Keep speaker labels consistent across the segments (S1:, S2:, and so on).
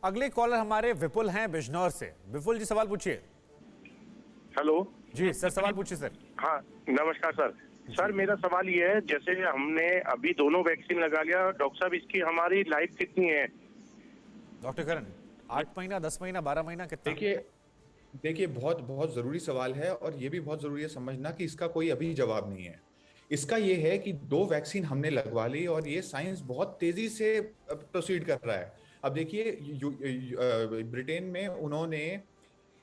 S1: अगले कॉलर हमारे विपुल हैं बिजनौर से। विपुल जी सवाल पूछिए।
S2: हेलो
S1: जी सर, सवाल पूछिए सर।
S2: हाँ, नमस्कार सर। सर मेरा सवाल ये है, जैसे हमने अभी दोनों वैक्सीन लगा लिया, डॉक्टर साहब इसकी हमारी लाइफ कितनी है?
S1: डॉक्टर करण, 8 महीना, 10 महीना, 12 महीना, कितना?
S3: देखिए देखिए बहुत बहुत जरूरी सवाल है और ये भी बहुत जरूरी है समझना कि इसका कोई अभी जवाब नहीं है। इसका ये है कि 2 वैक्सीन हमने लगवा ली और ये साइंस बहुत तेजी से प्रोसीड कर रहा है। अब देखिए ब्रिटेन में उन्होंने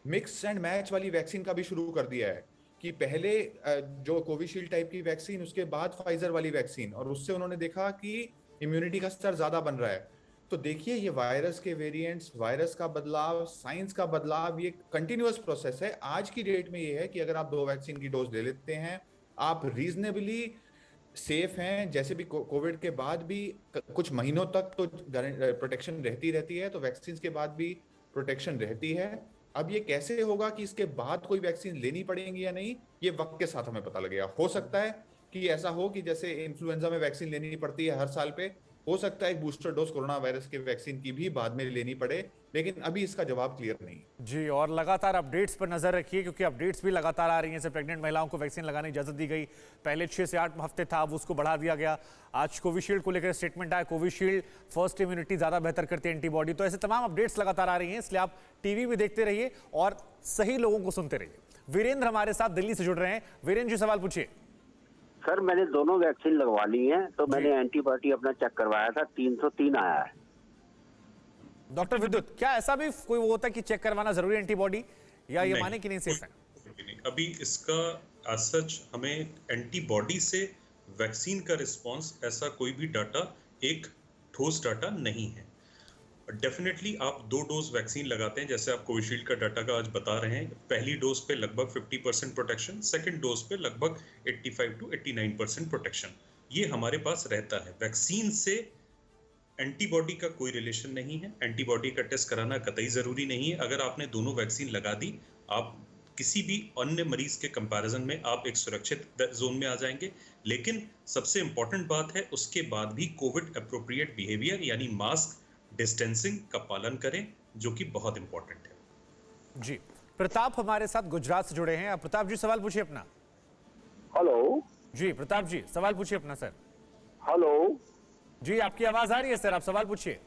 S3: मिक्स एंड मैच वाली वैक्सीन का भी शुरू कर दिया है कि पहले जो कोविशील्ड टाइप की वैक्सीन, उसके बाद फाइजर वाली वैक्सीन, और उससे उन्होंने देखा कि इम्यूनिटी का स्तर ज्यादा बन रहा है। तो देखिए ये वायरस के वेरिएंट्स, वायरस का बदलाव, साइंस का बदलाव, ये कंटिन्यूअस प्रोसेस है। आज की डेट में ये है कि अगर आप 2 वैक्सीन की डोज ले लेते हैं, आप रीजनेबली सेफ हैं। जैसे भी कोविड के बाद भी कुछ महीनों तक तो प्रोटेक्शन रहती है, तो वैक्सीन के बाद भी प्रोटेक्शन रहती है। अब ये कैसे होगा कि इसके बाद कोई वैक्सीन लेनी पड़ेगी या नहीं, ये वक्त के साथ हमें पता लगेगा। हो सकता है कि ऐसा हो कि जैसे इन्फ्लुएंजा में वैक्सीन लेनी पड़ती है हर साल पे, हो सकता है एक बूस्टर डोज कोरोना वायरस के वैक्सीन की भी बाद में लेनी पड़े, लेकिन अभी इसका जवाब क्लियर नहीं है।
S1: जी, और लगातार अपडेट्स पर नजर रखिए क्योंकि अपडेट्स भी लगातार आ रही हैं। जैसे प्रेग्नेंट महिलाओं को वैक्सीन लगाने की इजाजत दी गई, पहले 6 से 8 हफ्ते था, अब उसको बढ़ा दिया गया। आज कोविशील्ड को लेकर स्टेटमेंट आया, कोविशील्ड फर्स्ट इम्यूनिटी ज्यादा बेहतर करती है, एंटीबॉडी। तो ऐसे तमाम अपडेट्स लगातार आ रही हैं, इसलिए आप टीवी भी देखते रहिए और सही लोगों को सुनते रहिए। वीरेंद्र हमारे साथ दिल्ली से जुड़ रहे हैं। वीरेंद्र जी सवाल पूछिए।
S4: सर मैंने दोनों वैक्सीन लगवा ली है, तो मैंने एंटीबॉडी अपना चेक करवाया था, 303 आया है।
S1: डॉक्टर विद्युत, क्या ऐसा भी कोई वो होता है कि चेक करवाना जरूरी है एंटीबॉडी, या ये माने कि नहीं सेफ है?
S5: अभी इसका आज सच हमें एंटीबॉडी से वैक्सीन का रिस्पांस, ऐसा कोई भी डाटा, एक ठोस डाटा नहीं है। डेफिनेटली आप 2 डोज वैक्सीन लगाते हैं, जैसे आप कोविशील्ड का डाटा का आज बता रहे हैं, पहली डोज पे लगभग 50% प्रोटेक्शन, सेकंड डोज पे लगभग 85 to 89% प्रोटेक्शन ये हमारे पास रहता है। वैक्सीन से एंटीबॉडी का कोई रिलेशन नहीं है, एंटीबॉडी का टेस्ट कराना कतई जरूरी नहीं है। अगर आपने दोनों वैक्सीन लगा दी, आप किसी भी अन्य मरीज के कंपैरिजन में आप एक सुरक्षित जोन में आ जाएंगे। लेकिन सबसे इंपॉर्टेंट बात है, उसके बाद भी कोविड अप्रोप्रिएट बिहेवियर यानी मास्क, डिस्टेंसिंग का पालन करें, जो कि बहुत इंपॉर्टेंट है।
S1: जी, प्रताप हमारे साथ गुजरात से जुड़े हैं। प्रताप जी सवाल पूछिए अपना।
S2: हेलो
S1: जी प्रताप जी सवाल पूछिए अपना सर।
S2: हेलो।
S1: जी आपकी आवाज आ रही है सर, आप सवाल पूछिए।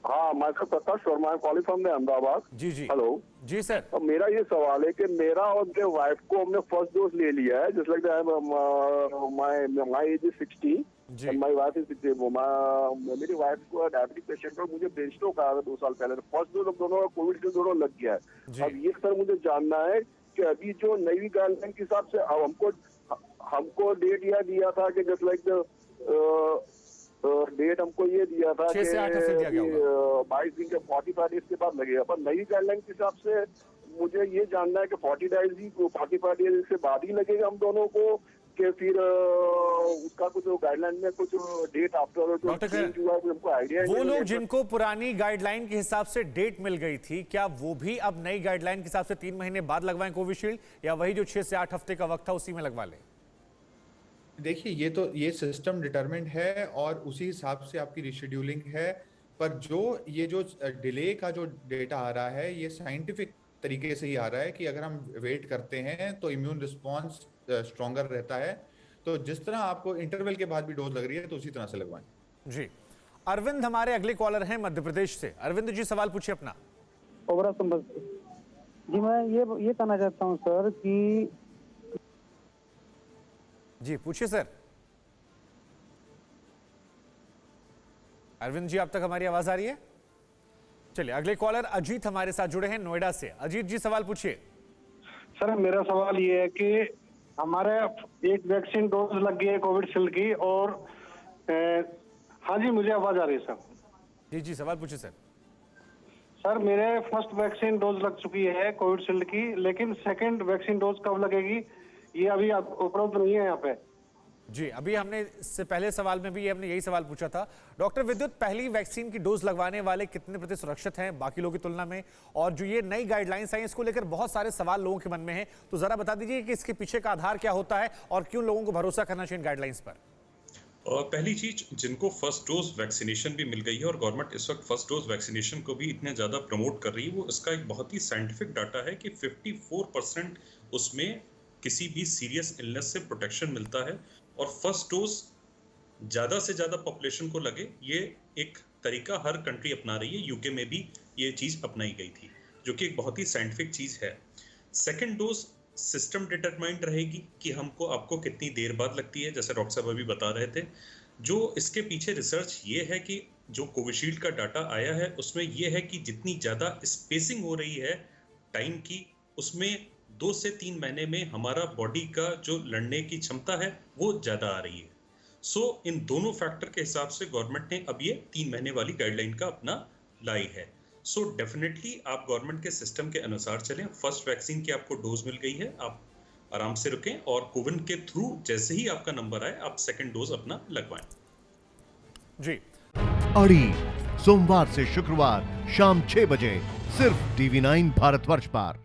S2: हाँ, मैं sir Prakash Verma, calling from Ahmedabad.
S1: जी जी।
S2: हेलो
S1: जी सर।
S2: अब मेरा ये सवाल है कि मेरा और मेरे वाइफ को हमने फर्स्ट डोज ले लिया है, just like my age is 60 and my wife is 60। मेरी वाइफ को डायबिटिक पेशेंट है, मुझे ब्रेन स्ट्रोक आया था 2 साल पहले। फर्स्ट डोज हम दोनों कोविड से दोनों लग गया है। अब ये सर मुझे जानना है कि अभी जो नई गाइडलाइन के हिसाब से अब हमको डेट यह दिया था कि जस्ट लाइक डेट हमको ये दिया था कि 22 दिन के 45 डेज के बाद लगेगा, पर नई गाइडलाइन के हिसाब से मुझे ये जानना है कि 45 डेज के बाद ही लगेगा हम दोनों को, कि फिर उसका कुछ गाइडलाइन में कुछ डेट आफ्टर चेंज हुआ, हमको आइडिया
S1: वो लोग जिनको पुरानी गाइडलाइन के हिसाब से डेट मिल गई थी, क्या वो भी अब नई गाइडलाइन के हिसाब से 3 महीने बाद लगवाएं कोविशील्ड, या वही जो 6 से 8 हफ्ते का वक्त था उसी में लगवा लें?
S3: देखिए ये सिस्टम डिटरमिन्ड है और उसी हिसाब से आपकी रिशेड्यूलिंग है। पर ये जो डिले का जो डेटा आ रहा है, ये साइंटिफिक तरीके से ही आ रहा है कि अगर हम वेट करते हैं तो इम्यून रिस्पॉन्स स्ट्रॉन्गर रहता है। तो जिस तरह आपको इंटरवल के बाद भी डोज लग रही है, तो उसी तरह से लगवाएं।
S1: जी, अरविंद हमारे अगले कॉलर हैं मध्य प्रदेश से। अरविंद जी सवाल पूछिए अपना।
S6: जी मैं ये कहना चाहता हूँ सर कि
S1: जी पूछिए सर। अरविंद जी, आप तक हमारी आवाज आ रही है? चलिए, अगले कॉलर अजीत हमारे साथ जुड़े हैं नोएडा से। अजीत जी सवाल पूछिए।
S6: सर मेरा सवाल ये है कि हमारे एक वैक्सीन डोज लग गई है कोविशील्ड की, और हाँ जी मुझे आवाज आ रही है सर। जी
S1: जी सवाल पूछिए सर।
S6: सर मेरे फर्स्ट वैक्सीन डोज लग चुकी है कोविशील्ड की, लेकिन सेकंड वैक्सीन डोज कब लगेगी ये अभी उपलब्ध नहीं है यहाँ पे।
S1: जी, अभी हमने इससे पहले सवाल में भी हमने यही सवाल पूछा था। डॉक्टर विद्युत, पहली वैक्सीन की डोज लगवाने वाले कितने प्रति सुरक्षित हैं बाकी लोगों की तुलना में, और जो ये नई गाइडलाइंस आई इसको लेकर बहुत सारे सवाल लोगों के मन में हैं, तो जरा बता दीजिए कि इसके पीछे का आधार क्या होता है और क्यों लोगों को भरोसा करना चाहिए इन गाइडलाइंस पर?
S5: और पहली चीज, जिनको फर्स्ट डोज वैक्सीनेशन भी मिल गई है और गवर्नमेंट इस वक्त फर्स्ट डोज वैक्सीनेशन को भी इतने ज़्यादा प्रमोट कर रही है, वो इसका एक बहुत ही साइंटिफिक डाटा है कि 54% उसमें किसी भी सीरियस इलनेस से प्रोटेक्शन मिलता है। और फर्स्ट डोज ज़्यादा से ज़्यादा पॉपुलेशन को लगे, ये एक तरीका हर कंट्री अपना रही है। यूके में भी ये चीज़ अपनाई गई थी, जो कि एक बहुत ही साइंटिफिक चीज़ है। सेकेंड डोज सिस्टम डिटरमाइंड रहेगी कि आपको कितनी देर बाद लगती है, जैसे डॉक्टर साहब अभी बता रहे थे। जो इसके पीछे रिसर्च ये है कि जो कोविशील्ड का डाटा आया है उसमें ये है कि जितनी ज़्यादा स्पेसिंग हो रही है टाइम की, उसमें 2 से 3 महीने में हमारा बॉडी का जो लड़ने की क्षमता है वो ज़्यादा आ रही है। सो इन दोनों फैक्टर के हिसाब से गवर्नमेंट ने अब ये 3 महीने वाली गाइडलाइन का अपना लाई है। सो डेफिनेटली आप गवर्नमेंट के सिस्टम के अनुसार चलें। फर्स्ट वैक्सीन की आपको डोज मिल गई है, आप आराम से रुकें और कोविन के थ्रू जैसे ही आपका नंबर आए आप सेकंड डोज अपना लगवाएं।
S1: जी,
S7: अड़ी सोमवार से शुक्रवार शाम 6 बजे सिर्फ TV9 भारतवर्ष पर।